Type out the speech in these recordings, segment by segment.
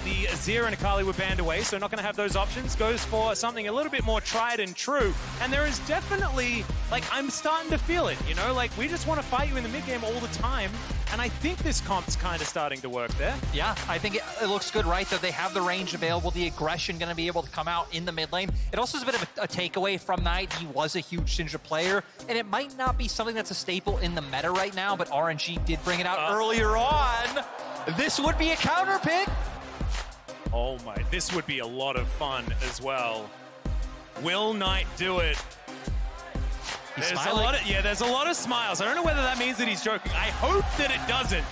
the Azir and Akali were banned away, so not going to have those options. Goes for something a little bit more tried and true. And there is definitely, like, I'm starting to feel it, you know? Like, we just want to fight you in the mid-game all the time. And I think this comp's kind of starting to work there. Yeah, I think it looks good, right? That they have the range available, the aggression going to be able to come out in the mid lane. It also is a bit of a takeaway from Knight. He was a huge Syndra player, and it might not be something that's a staple in the meta right now, but RNG did bring it out earlier on. This would be a counter pick. Oh my, this would be a lot of fun as well. Will Knight do it? There's a lot of smiles. I don't know whether that means that he's joking. I hope that it doesn't,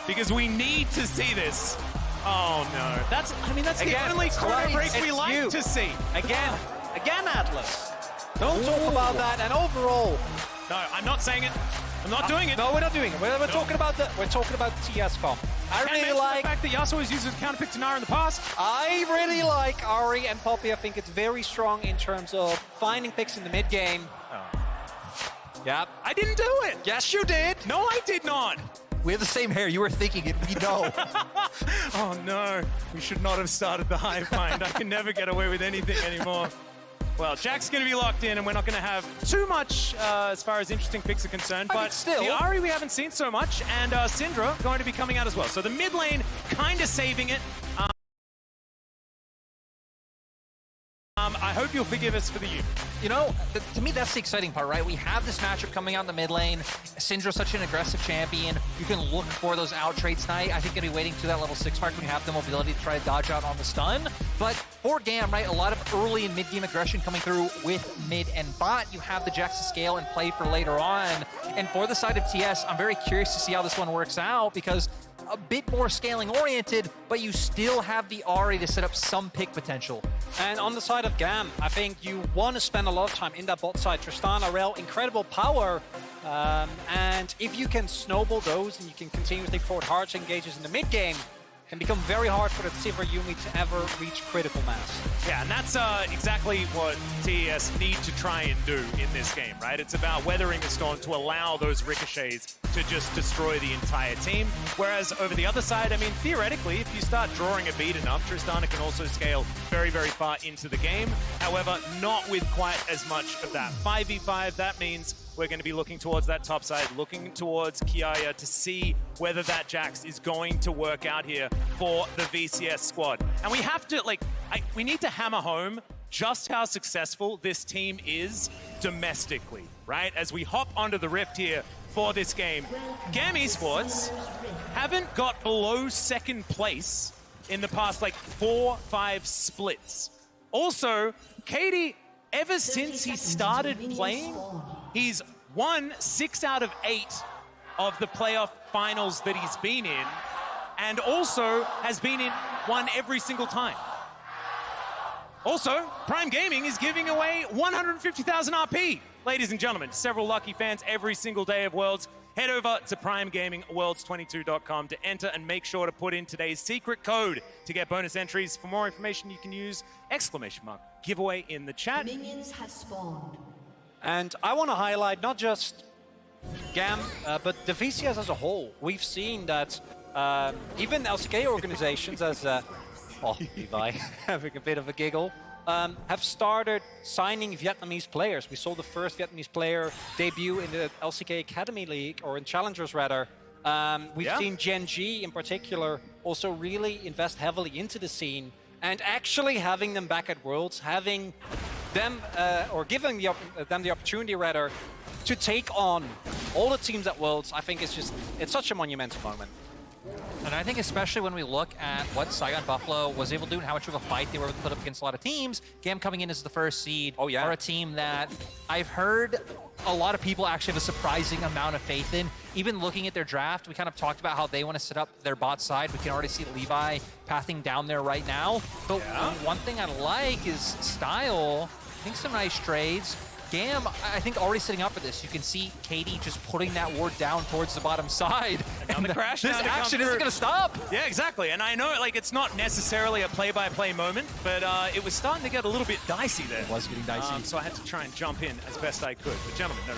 because we need to see this. Oh no, that's the only chrono break we like to see. Again, Atlas. Don't talk about that. And overall, no, I'm not saying it. I'm not doing it. No, we're not doing it. We're talking about the TS comp. I really like the fact that Yasuo has used his counter pick to Nara in the past. I really like Ahri and Poppy. I think it's very strong in terms of finding picks in the mid game. Yeah, I didn't do it. Yes, you did. No, I did not. We have the same hair. You were thinking it. We know. Oh no, we should not have started the hive mind. I can never get away with anything anymore. Well, Jack's going to be locked in, and we're not going to have too much as far as interesting picks are concerned. But still, the Ahri we haven't seen so much, and Syndra going to be coming out as well. So the mid lane kind of saving it. I hope you'll forgive us for the youth. You know, to me, that's the exciting part, right? We have this matchup coming out in the mid lane. Syndra's such an aggressive champion. You can look for those out trades tonight. I think going to be waiting to that level 6 mark when you have the mobility to try to dodge out on the stun. But for GAM, right, a lot of early and mid-game aggression coming through with mid and bot. You have the Jax to scale and play for later on. And for the side of TS, I'm very curious to see how this one works out, because a bit more scaling oriented, but you still have the Ahri to set up some pick potential. And on the side of GAM, I think you want to spend a lot of time in that bot side. Tristana, Rel, incredible power. And if you can snowball those and you can continuously forward hard engages in the mid game, it can become very hard for the Sivir Yumi to ever reach critical mass. Yeah, and that's exactly what TES need to try and do in this game, right? It's about weathering the storm to allow those ricochets to just destroy the entire team. Whereas over the other side, I mean, theoretically, if you start drawing a beat enough, Tristana can also scale very, very far into the game. However, not with quite as much of that. 5v5, that means we're going to be looking towards that top side, looking towards Kiaya to see whether that Jax is going to work out here for the VCS squad. And we have to, like, we need to hammer home just how successful this team is domestically, right? As we hop onto the Rift here for this game. GAM Esports haven't got below second place in the past, like, 4-5 splits. Also, Katie, ever since he started playing, he's won 6 out of 8 of the playoff finals that he's been in, and also has won every single time. Also, Prime Gaming is giving away 150,000 RP. Ladies and gentlemen, several lucky fans every single day of Worlds. Head over to primegamingworlds22.com to enter, and make sure to put in today's secret code to get bonus entries. For more information, you can use ! giveaway in the chat. Minions have spawned. And I want to highlight not just GAM, but the VCS as a whole. We've seen that even LCK organizations, as Levi having a bit of a giggle, have started signing Vietnamese players. We saw the first Vietnamese player debut in the LCK Academy League, or in Challengers rather. We've seen Gen G in particular also really invest heavily into the scene, and actually having them back at Worlds, having them, or giving them the opportunity rather, to take on all the teams at Worlds, I think it's such a monumental moment. And I think especially when we look at what Saigon Buffalo was able to do and how much of a fight they were able to put up against a lot of teams, GAM coming in as the first seed are a team that I've heard a lot of people actually have a surprising amount of faith in. Even looking at their draft, we kind of talked about how they want to set up their bot side. We can already see Levi pathing down there right now. But one thing I like is style. I think some nice trades. GAM, I think, already setting up for this. You can see Katie just putting that ward down towards the bottom side. And the crash this action isn't going to stop. Yeah, exactly. And I know, like, it's not necessarily a play-by-play moment, but it was starting to get a little bit dicey there. It was getting dicey. So I had to try and jump in as best I could. But gentlemen, no,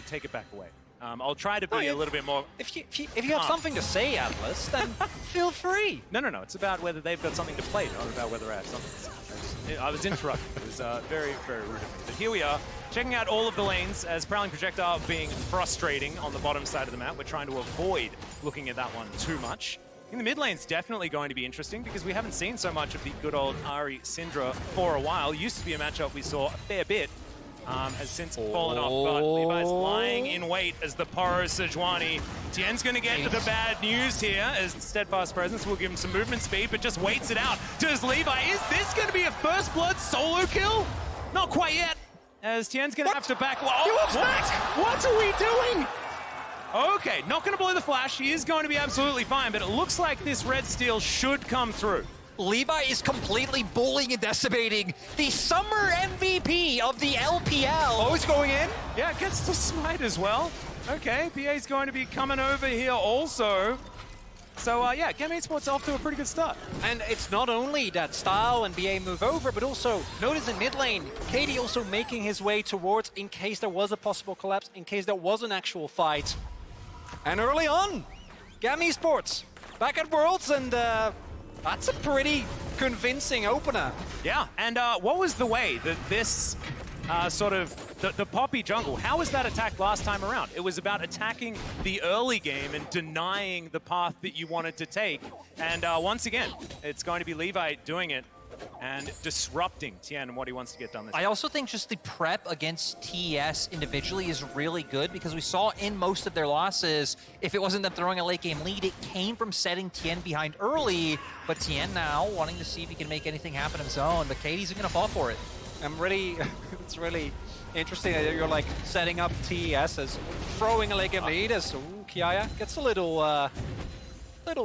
take it back away. I'll try to be a little bit more... If you have something to say, Atlas, then feel free. No. It's about whether they've got something to play, not about whether I have something to say. I was interrupted. It was very, very rude of me. But here we are, checking out all of the lanes as Prowling Projectile being frustrating on the bottom side of the map. We're trying to avoid looking at that one too much. I think the mid lane's definitely going to be interesting because we haven't seen so much of the good old Ahri Syndra for a while. Used to be a matchup we saw a fair bit. Has since fallen off, but Levi's lying in wait as the Poro Sejuani. Tien's going to get the bad news here as Steadfast Presence will give him some movement speed, but just waits it out. Does Levi, is this going to be a first blood solo kill? Not quite yet, as Tien's going to have to back. What are we doing? Okay, not going to blow the flash. He is going to be absolutely fine, but it looks like this red steel should come through. Levi is completely bullying and decimating the summer MVP of the LPL. Oh, he's going in? Yeah, gets the smite as well. Okay, PA's going to be coming over here also. So, yeah, GAM Esports off to a pretty good start. And it's not only that Style and BA move over, but also notice in mid lane, KD also making his way towards in case there was a possible collapse, in case there was an actual fight. And early on, GAM Esports back at Worlds, and that's a pretty convincing opener. Yeah, and what was the way that this sort of, the Poppy jungle, how was that attacked last time around? It was about attacking the early game and denying the path that you wanted to take. And once again, it's going to be Levi doing it and disrupting Tien and what he wants to get done this I also think just the prep against TES individually is really good because we saw in most of their losses, if it wasn't them throwing a late game lead, it came from setting Tien behind early, but Tien now wanting to see if he can make anything happen in his own, but Katie's going to fall for it. It's really interesting that you're like setting up TES as throwing a late game lead as Kiaya gets a little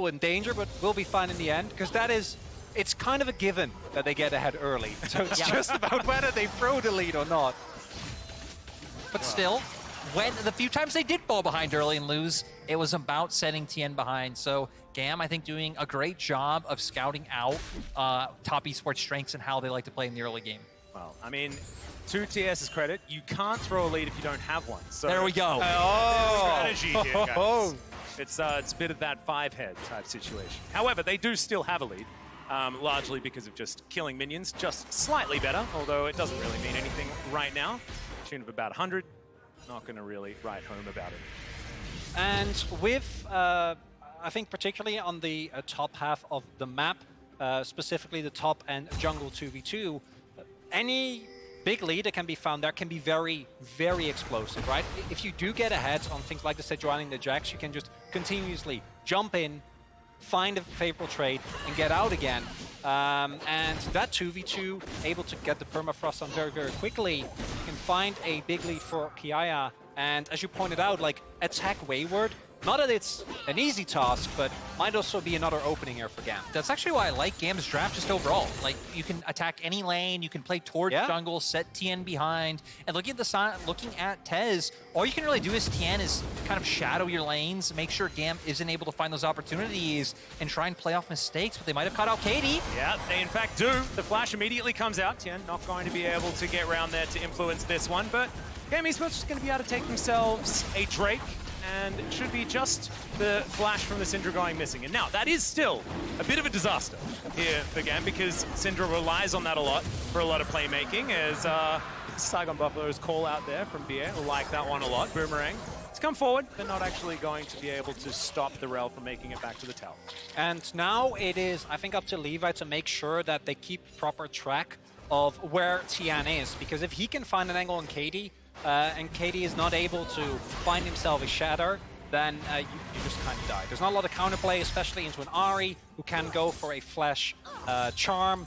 in danger, but will be fine in the end because it's kind of a given that they get ahead early. So it's just about whether they throw the lead or not. But still, when the few times they did fall behind early and lose, it was about setting Tien behind. So GAM, I think, doing a great job of scouting out top esports strengths and how they like to play in the early game. Well, I mean, to TS's credit, you can't throw a lead if you don't have one. So there we go. Strategy here, guys. It's a bit of that five-head type situation. However, they do still have a lead. Largely because of just killing minions, just slightly better, although it doesn't really mean anything right now. Tune of about 100, not going to really write home about it. And with, I think particularly on the top half of the map, specifically the top and jungle 2v2, any big lead that can be found there can be very, very explosive, right? If you do get ahead on things like the Sejuani and the Jax, you can just continuously jump in, find a favorable trade, and get out again. And that 2v2, able to get the permafrost on very, very quickly, you can find a big lead for Kiaya. And as you pointed out, like, attack Wayward. Not that it's an easy task, but might also be another opening here for GAM. That's actually why I like GAM's draft just overall. Like, you can attack any lane, you can play towards jungle, set Tien behind, and looking at TES, all you can really do as Tien is kind of shadow your lanes, make sure GAM isn't able to find those opportunities, and try and play off mistakes, but they might have caught out Katie. Yeah, they in fact do. The flash immediately comes out. Tien not going to be able to get around there to influence this one, but GAM Esports is going to be able to take themselves a Drake, and it should be just the flash from the Syndra going missing. And now, that is still a bit of a disaster here for GAM because Syndra relies on that a lot for a lot of playmaking, as Saigon Buffalo's call out there from BA, will like that one a lot. Boomerang. It's come forward, but not actually going to be able to stop the Rel from making it back to the tower. And now it is, I think, up to Levi to make sure that they keep proper track of where Tien is, because if he can find an angle on Katie, and Katie is not able to find himself a shatter, then you just kind of die. There's not a lot of counterplay, especially into an Ahri, who can go for a flash charm.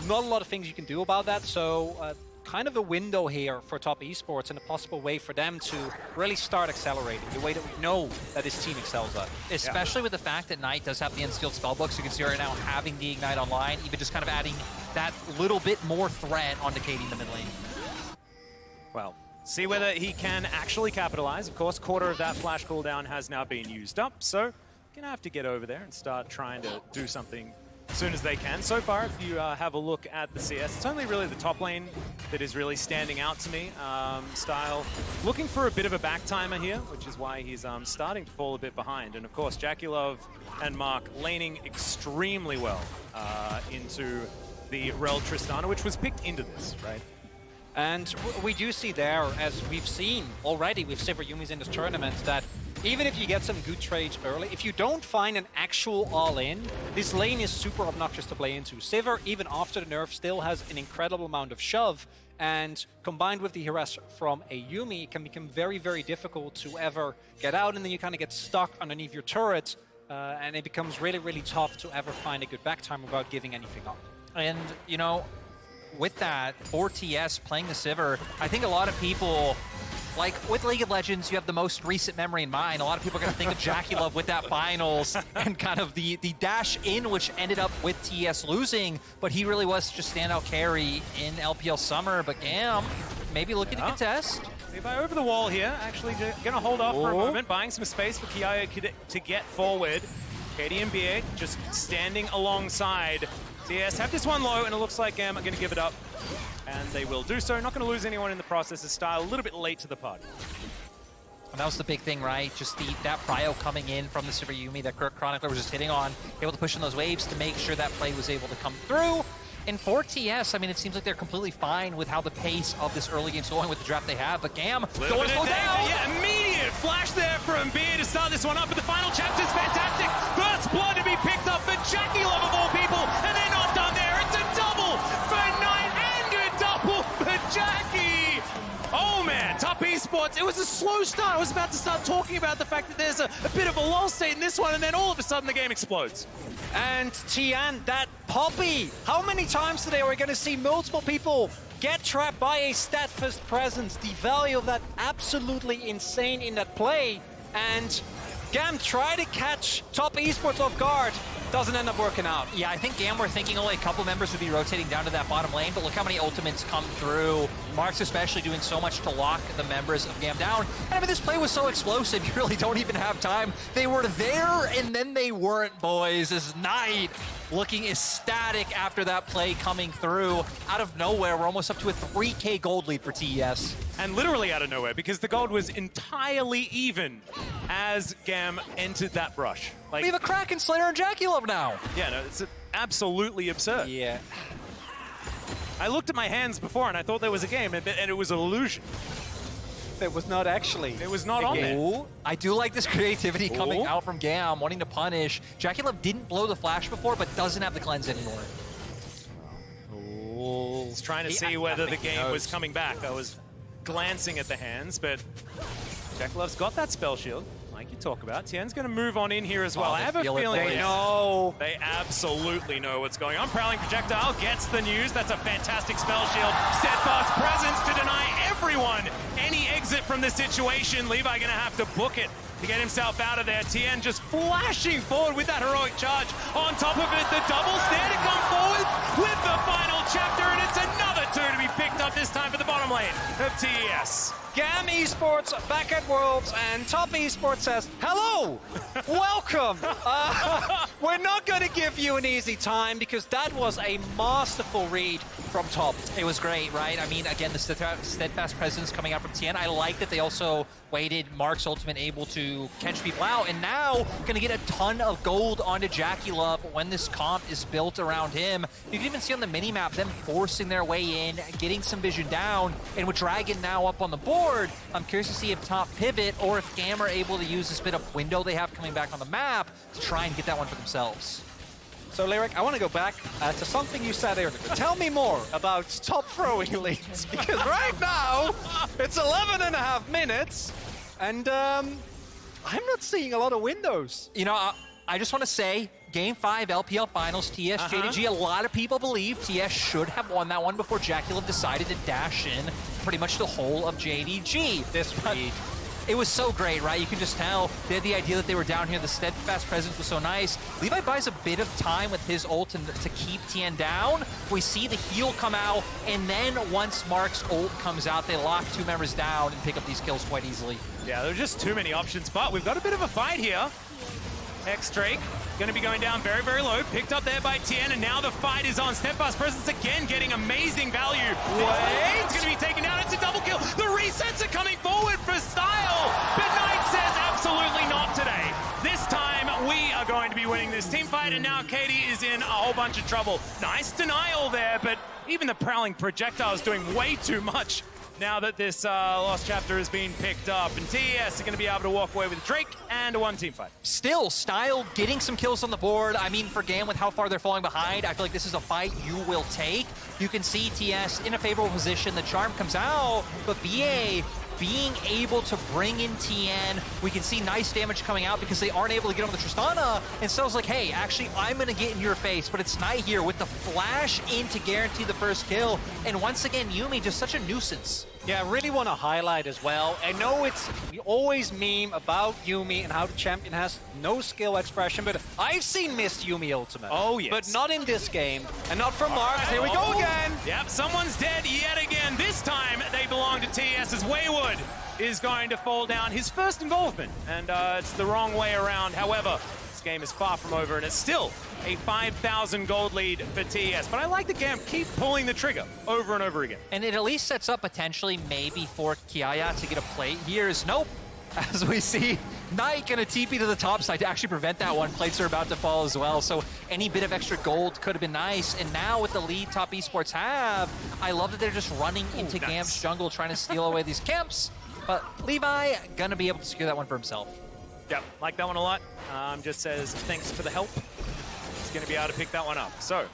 Not a lot of things you can do about that, so kind of a window here for top esports and a possible way for them to really start accelerating the way that we know that this team excels at. Especially with the fact that Knight does have the unskilled spellbook, so you can see right now having the Ignite online, even just kind of adding that little bit more threat onto Katie in the mid lane. Well, see whether he can actually capitalize. Of course, quarter of that flash cooldown has now been used up, so gonna have to get over there and start trying to do something as soon as they can. So far, if you have a look at the CS, it's only really the top lane that is really standing out to me. Style looking for a bit of a back timer here, which is why he's starting to fall a bit behind. And of course, Jackie Love and Mark laning extremely well into the Rel Tristana, which was picked into this, right? And we do see there, as we've seen already with Sivir Yumi's in this tournament, that even if you get some good trades early, if you don't find an actual all-in, this lane is super obnoxious to play into. Sivir, even after the nerf, still has an incredible amount of shove, and combined with the harass from a Yumi, it can become very, very difficult to ever get out, and then you kind of get stuck underneath your turret, and it becomes really, really tough to ever find a good backtime without giving anything up. And, you know, with that, for TS playing the Sivir, I think a lot of people, like with League of Legends, you have the most recent memory in mind. A lot of people are going to think of Jackie Love with that finals and kind of the dash in, which ended up with TS losing, but he really was just standout carry in LPL Summer. But GAM, maybe looking to contest. Levi over the wall here, actually going to hold off for a moment, buying some space for Kiayo to get forward. Katie and Beer just standing alongside. TS have this one low, and it looks like GAM are going to give it up. And they will do so. Not going to lose anyone in the process. Of Style a little bit late to the party. And that was the big thing, right? Just that prio coming in from the Sivir Yumi that Chronicler was just hitting on, able to push in those waves to make sure that play was able to come through. And for TS, I mean, it seems like they're completely fine with how the pace of this early game's going with the draft they have, but GAM going slow down! Yeah, immediate flash there from Beer to start this one up, but the final chapter's fantastic. First blood to be picked up for Jackie Love of all people, and they're not done there. It's a double for Knight and a double for Jackie! Oh man, top Esports, it was a slow start. I was about to start talking about the fact that there's a bit of a lull state in this one, and then all of a sudden the game explodes. And Tian, that Poppy! How many times today are we going to see multiple people get trapped by a Steadfast presence? The value of that absolutely insane in that play. And GAM try to catch top Esports off guard. Doesn't end up working out. Yeah, I think GAM were thinking only a couple members would be rotating down to that bottom lane, but look how many ultimates come through. Mark's especially doing so much to lock the members of GAM down. And I mean, this play was so explosive, you really don't even have time. They were there, and then they weren't, boys. As Knight looking ecstatic after that play coming through. Out of nowhere, we're almost up to a 3K gold lead for TES. And literally out of nowhere, because the gold was entirely even as GAM entered that brush. Like, we have a Kraken Slayer and Jackie Love now. Yeah, no, it's absolutely absurd. Yeah. I looked at my hands before and I thought there was a game, and it was an illusion. It was not actually. It was not on there. Ooh, I do like this creativity coming out from GAM, wanting to punish. Jackie Love didn't blow the flash before, but doesn't have the cleanse anymore. I was trying to see whether the game was coming back. I was glancing at the hands, but Jackie Love's got that spell shield, like you talk about. Tien's going to move on in here as well. I have a feeling they know. They absolutely know what's going on. Prowling Projectile gets the news. That's a fantastic spell shield. Steadfast presence to deny everyone any exit from this situation. Levi going to have to book it to get himself out of there. Tien just flashing forward with that heroic charge. On top of it, the double snare to come forward with the final chapter, and it's another two to be picked up this time for the bottom lane of TES. GAM Esports back at Worlds, and Top Esports says, hello, welcome. We're not going to give you an easy time because that was a masterful read from Top. It was great, right? I mean, again, the steadfast presence coming out from Tien. I like that they also waited Mark's ultimate able to catch people out, and now going to get a ton of gold onto Jackie Love when this comp is built around him. You can even see on the minimap them forcing their way in, getting some vision down, and with Dragon now up on the board, I'm curious to see if Top pivot or if GAM are able to use this bit of window they have coming back on the map to try and get that one for themselves. So, Lyric, I want to go back to something you said earlier. Tell me more about Top throwing lanes, because right now, it's 11.5 minutes, and I'm not seeing a lot of windows. You know, I just want to say, Game 5 LPL Finals, TS JDG, a lot of people believe TS should have won that one before Jackie Love decided to dash in pretty much the whole of JDG. This read. It was so great, right? You can just tell they had the idea that they were down here. The steadfast presence was so nice. Levi buys a bit of time with his ult to keep Tien down. We see the heal come out, and then once Mark's ult comes out, they lock two members down and pick up these kills quite easily. Yeah, there are just too many options, but we've got a bit of a fight here. X-Drake Going to be going down very, very low. Picked up there by Tien, and now the fight is on. Steadfast Presence again getting amazing value. Wait! It's going to be taken down. It's a double kill. The resets are coming forward for Style, but Knight says absolutely not today. This time, we are going to be winning this team fight, and now Katie is in a whole bunch of trouble. Nice denial there, but even the Prowling Projectile is doing way too much now that this Lost Chapter has been picked up. And TES are going to be able to walk away with Drake and a one-team fight. Still, Style getting some kills on the board. I mean, for GAM, with how far they're falling behind, I feel like this is a fight you will take. You can see TS in a favorable position. The charm comes out, but BA being able to bring in Tien, we can see nice damage coming out because they aren't able to get on the Tristana, and Stell's like, hey, actually, I'm going to get in your face, but it's Knight here with the flash in to guarantee the first kill, and once again, Yuumi just such a nuisance. Yeah, I really want to highlight as well. I know we always meme about Yuumi and how the champion has no skill expression, but I've seen missed Yuumi ultimate. Oh, yes. But not in this game, and not from Mark. Here we go again. Yep, someone's dead yet again. This time, they belong to TS as Wayward is going to fall down. His first involvement, and it's the wrong way around. However, this game is far from over, and it's still a 5,000 gold lead for TES. But I like the GAM keep pulling the trigger over and over again. And it at least sets up potentially maybe for Kiaya to get a plate here. Is nope. As we see, Knight gonna TP to the top side to actually prevent that one. Plates are about to fall as well, so any bit of extra gold could have been nice. And now with the lead top esports have, I love that they're just running into nice. GAM's jungle trying to steal away these camps. But Levi gonna be able to secure that one for himself. Yep, like that one a lot. Just says thanks for the help. He's going to be able to pick that one up. So,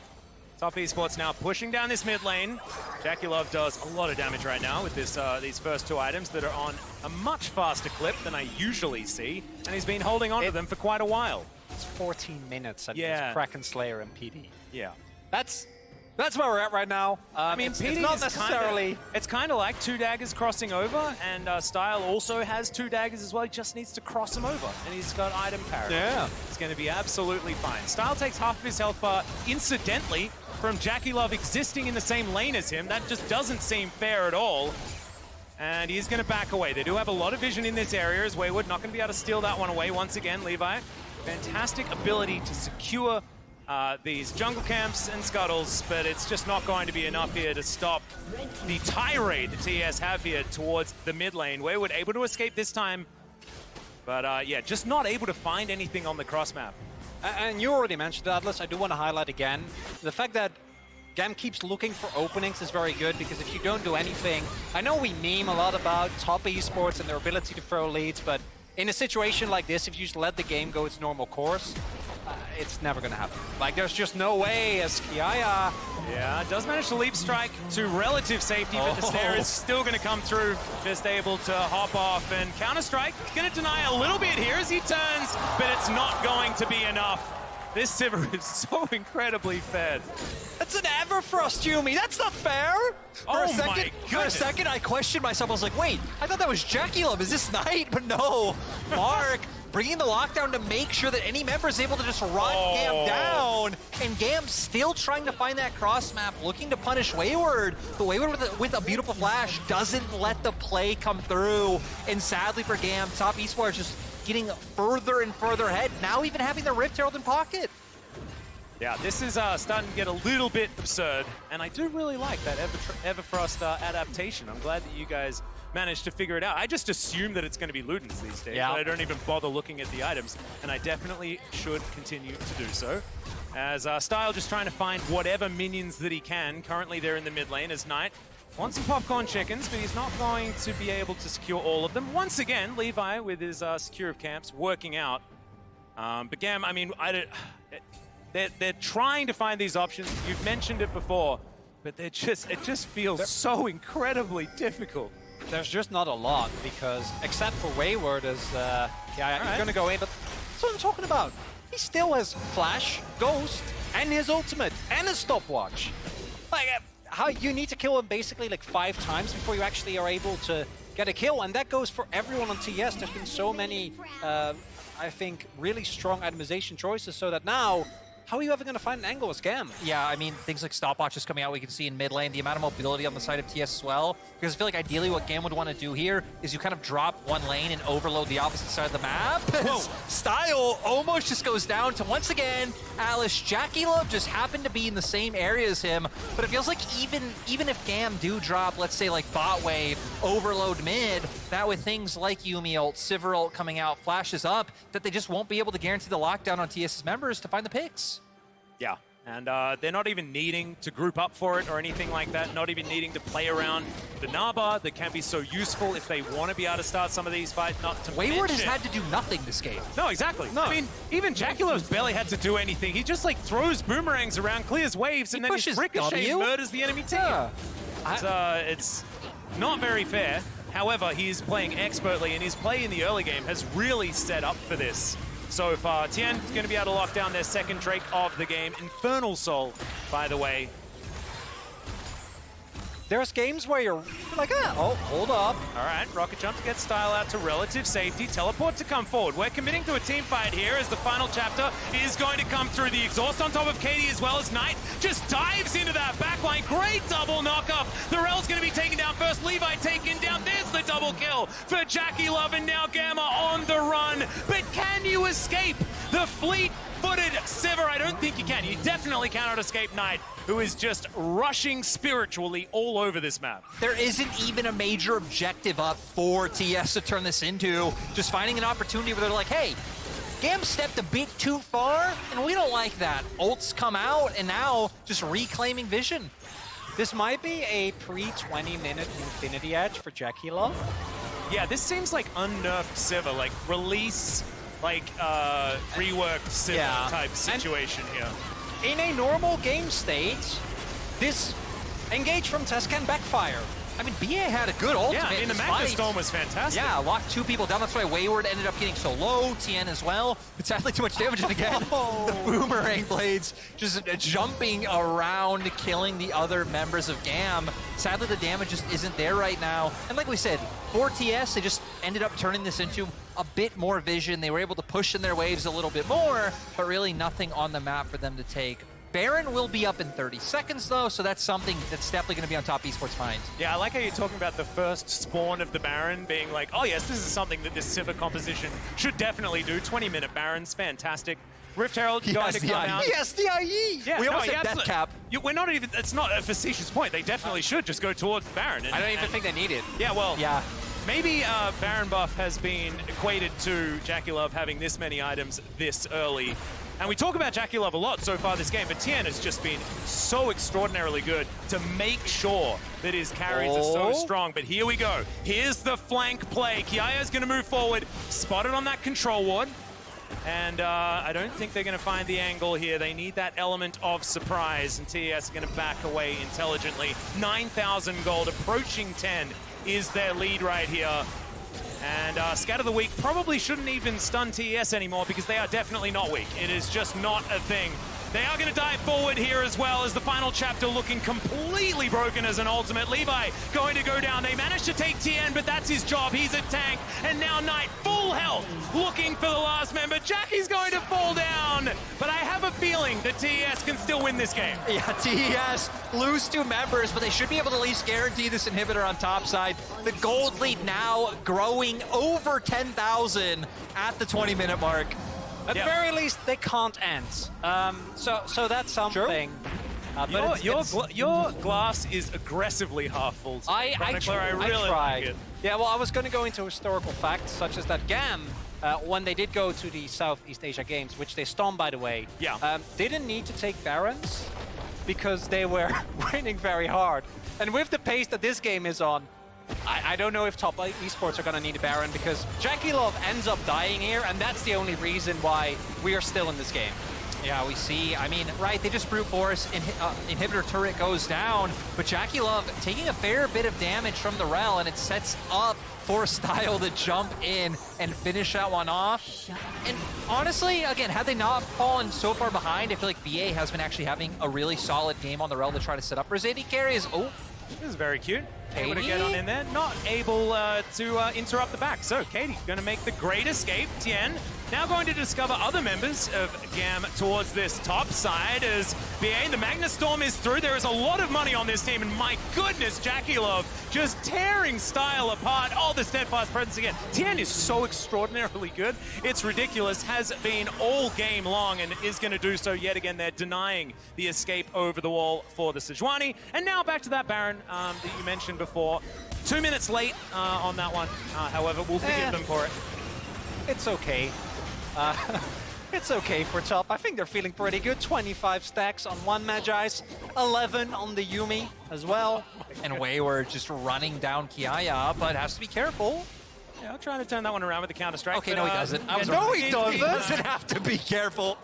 top esports now pushing down this mid lane. Jackie Love does a lot of damage right now with this these first two items that are on a much faster clip than I usually see, and he's been holding on to them for quite a while. It's 14 minutes and Yeah. it's Kraken Slayer and PD. Yeah. That's where we're at right now. I mean, it's PD not is necessarily... It's kind of like two daggers crossing over, and Style also has two daggers as well. He just needs to cross them over, and he's got item parity. Yeah. It's going to be absolutely fine. Style takes half of his health bar, incidentally, from Jackie Love existing in the same lane as him. That just doesn't seem fair at all. And he's going to back away. They do have a lot of vision in this area as Wayward. Not going to be able to steal that one away once again. Levi, fantastic ability to secure these jungle camps and scuttles, but it's just not going to be enough here to stop the tirade the TS have here towards the mid lane. Wayward able to escape this time, but yeah, just not able to find anything on the cross map. And you already mentioned it, Atlas. I do want to highlight again the fact that GAM keeps looking for openings is very good, because if you don't do anything, I know we meme a lot about top esports and their ability to throw leads, but in a situation like this, if you just let the game go its normal course, it's never going to happen. Like, there's just no way as Kiaya... Yeah, does manage to leap strike to relative safety, but the snare is still going to come through. Just able to hop off, and Counter-Strike going to deny a little bit here as he turns, but it's not going to be enough. This Sivir is so incredibly fed. That's an Everfrost, Yuumi! That's not fair! Oh my For a goodness. second, I questioned myself. I was like, wait, I thought that was Jackie Love. Is this Knight? But no, Mark bringing the lockdown to make sure that any member is able to just run GAM down. And GAM still trying to find that cross map, looking to punish Wayward. But Wayward with a beautiful flash doesn't let the play come through. And sadly for GAM, top esports just getting further and further ahead, now even having the Rift Herald in pocket. Yeah, this is starting to get a little bit absurd, and I do really like that Everfrost adaptation. I'm glad that you guys managed to figure it out. I just assume that it's going to be Ludens these days, but I don't even bother looking at the items, and I definitely should continue to do so. As Style just trying to find whatever minions that he can. Currently they're in the mid lane as Knight wants some popcorn chickens, but he's not going to be able to secure all of them. Once again, Levi with his secure of camps working out. But GAM, I mean, they're trying to find these options. You've mentioned it before, but it just feels so incredibly difficult. There's just not a lot, because except for Wayward, as he's going to go in, but that's what I'm talking about. He still has Flash, Ghost, and his ultimate, and his stopwatch. Like, how you need to kill him basically like 5 times before you actually are able to get a kill, and that goes for everyone on TES. There's been so many, I think, really strong itemization choices, so that now how are you ever going to find an angle as GAM? Yeah, I mean, things like stopwatches coming out, we can see in mid lane, the amount of mobility on the side of TS as well. Because I feel like ideally what GAM would want to do here is you kind of drop one lane and overload the opposite side of the map. Style almost just goes down to, once again, Alice. JackeyLove just happened to be in the same area as him, but it feels like even if GAM do drop, let's say like bot wave, overload mid, that with things like Yuumi ult, Sivir ult coming out, flashes up, that they just won't be able to guarantee the lockdown on TS's members to find the picks. Yeah, and they're not even needing to group up for it or anything like that, not even needing to play around the Naba that can be so useful if they want to be able to start some of these fights, not to Wayward has had to do nothing this game. No, exactly. No. I mean, even JackeyLove's barely had to do anything. He just like throws boomerangs around, clears waves, and then his ricochet murders the enemy team. Yeah. It's not very fair. However, he is playing expertly, and his play in the early game has really set up for this so far. TN is going to be able to lock down their second Drake of the game. Infernal Soul, by the way. There's games where you're like, oh, hold up. All right, Rocket Jump to get Style out to relative safety. Teleport to come forward. We're committing to a team fight here as the final chapter is going to come through. The exhaust on top of Katie as well as Knight just dives into that backline. Great double knockup. The Rel's going to be taken down first. Levi taken down. There's the double kill for JackeyLove, and now Gamma on the run. But can you escape the fleet-footed Sivir? I don't think you can. You definitely cannot escape Knight, who is just rushing spiritually all over this map. There isn't even a major objective up for TS to turn this into. Just finding an opportunity where they're like, hey, GAM stepped a bit too far, and we don't like that. Ults come out, and now just reclaiming vision. This might be a pre-20-minute Infinity Edge for JackeyLove. Yeah, this seems like unnerfed Sivir, like release, like reworked Sivir type situation here. In a normal game state, this engage from TES can backfire. I mean, BA had a good ultimate. Yeah, I mean, the Magna Storm was fantastic. Yeah, locked two people down. That's why Wayward ended up getting so low. TN as well. But sadly, too much damage. And again, the Boomerang Blades just jumping around, killing the other members of GAM. Sadly, the damage just isn't there right now. And like we said, for TS, they just ended up turning this into a bit more vision. They were able to push in their waves a little bit more, but really nothing on the map for them to take. Baron will be up in 30 seconds, though, so that's something that's definitely going to be on top Esports' mind. Yeah, I like how you're talking about the first spawn of the Baron being like, oh yes, this is something that this Sivir composition should definitely do. 20-minute Barons, fantastic. Rift Herald going to come out. Yes, the IE! Yeah, we almost said death cap. We're not even, it's not a facetious point. They definitely should just go towards the Baron. I don't even think they need it. Yeah, well, maybe Baron buff has been equated to JackeyLove having this many items this early. And we talk about JackeyLove a lot so far this game, but Tien has just been so extraordinarily good to make sure that his carries are so strong. But here we go. Here's the flank play. Kiaya's going to move forward, spotted on that control ward. And I don't think they're going to find the angle here. They need that element of surprise, and TES are going to back away intelligently. 9,000 gold, approaching 10 is their lead right here. And Scatter the Weak probably shouldn't even stun TES anymore because they are definitely not weak. It is just not a thing. They are going to dive forward here as well as the final chapter looking completely broken as an ultimate. Levi going to go down. They managed to take TN, but that's his job. He's a tank. And now Knight, full health, looking for the last member. Jackie's going to fall down. But I have a feeling that TES can still win this game. Yeah, TES lose two members, but they should be able to at least guarantee this inhibitor on top side. The gold lead now growing over 10,000 at the 20-minute mark. At the very least, they can't end. So that's something. But your glass is aggressively half full. I really like it. Yeah, well, I was going to go into historical facts, such as that GAM, when they did go to the Southeast Asia Games, which they stormed, by the way, didn't need to take Barons because they were winning very hard. And with the pace that this game is on, I don't know if top esports are going to need a Baron because JackeyLove ends up dying here, and that's the only reason why we are still in this game. Yeah, we see. I mean, right, they just brute force, inhibitor turret goes down, but JackeyLove taking a fair bit of damage from the Rel, and it sets up for Style to jump in and finish that one off. And honestly, again, had they not fallen so far behind, I feel like BA has been actually having a really solid game on the Rel to try to set up. Rosati carries, this is very cute. Able to get on in there, not able to interrupt the back. So Katie's going to make the great escape. Tien Now going to discover other members of GAM towards this top side as BA, the Magnus Storm is through. There is a lot of money on this team, and my goodness, Jackie Love just tearing Style apart. Oh, the steadfast presence again. TN is so extraordinarily good. It's ridiculous. Has been all game long and is going to do so yet again. They're denying the escape over the wall for the Sejuani. And now back to that Baron that you mentioned before. 2 minutes late on that one. However, we'll forgive them for it. It's okay. It's okay for top. I think they're feeling pretty good. 25 stacks on one Magi's, 11 on the Yuumi as well. And Wayward just running down Kiaya, but has to be careful. Yeah, I'm trying to turn that one around with the Counter-Strike. Okay, no, he doesn't. No, he doesn't. He doesn't have to be careful.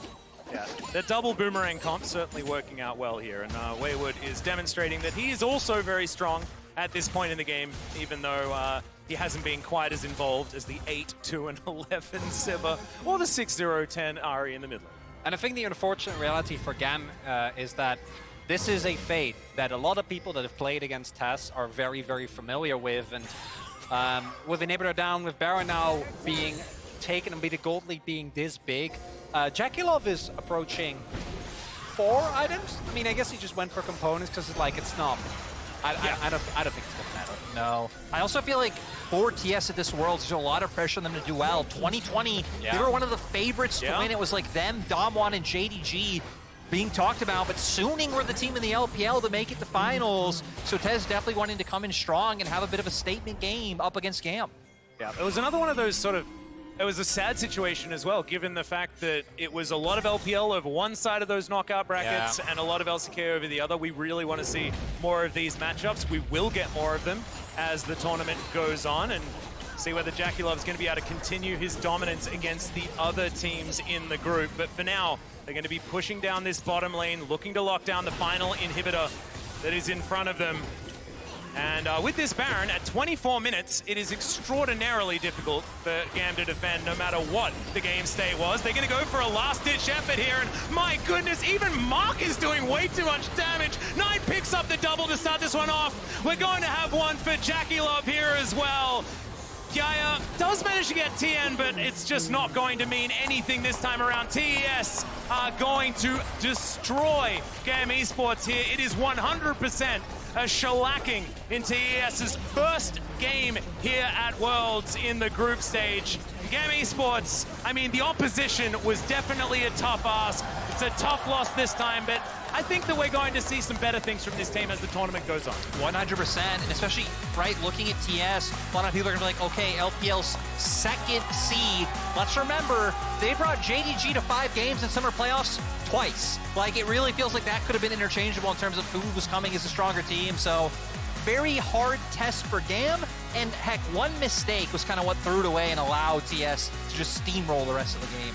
Yeah, the double boomerang comp certainly working out well here, and Wayward is demonstrating that he is also very strong at this point in the game, even though he hasn't been quite as involved as the 8-2-11 Sivir or the 6-0-10 Ari in the middle. And I think the unfortunate reality for GAM is that this is a fate that a lot of people that have played against TES are very, very familiar with. And with Inhibitor down, with Baron now being taken and with the Gold Lead being this big, Jackie Love is approaching 4 items. I mean, I guess he just went for components because it's like, it's not. I don't think it's going to matter. No. I also feel like for TS at this Worlds, there's a lot of pressure on them to do well. 2020, they were one of the favorites to win. It was like them, Damwon, and JDG being talked about, but Suning were the team in the LPL to make it to finals. So TES definitely wanting to come in strong and have a bit of a statement game up against GAM. Yeah, it was another one of those sort of, it was a sad situation as well, given the fact that it was a lot of LPL over one side of those knockout brackets and a lot of LCK over the other. We really want to see more of these matchups. We will get more of them as the tournament goes on, and see whether Jackie Love is going to be able to continue his dominance against the other teams in the group. But for now, they're going to be pushing down this bottom lane, looking to lock down the final inhibitor that is in front of them. And with this Baron, at 24 minutes, it is extraordinarily difficult for GAM to defend no matter what the game state was. They're going to go for a last-ditch effort here, and my goodness, even Mark is doing way too much damage. Knight picks up the double to start this one off. We're going to have one for Jackie Love here as well. Kiaya does manage to get TN, but it's just not going to mean anything this time around. TES are going to destroy GAM Esports here. It is 100% a shellacking in TES's first game here at Worlds in the group stage. GAM Esports, I mean, the opposition was definitely a tough ask. It's a tough loss this time, but I think that we're going to see some better things from this team as the tournament goes on. 100%, and especially, right, looking at TS, a lot of people are going to be like, okay, LPL's second seed. Let's remember, they brought JDG to 5 games in summer playoffs twice. Like, it really feels like that could have been interchangeable in terms of who was coming as a stronger team, so very hard test for GAM, and heck, one mistake was kind of what threw it away and allowed TS to just steamroll the rest of the game.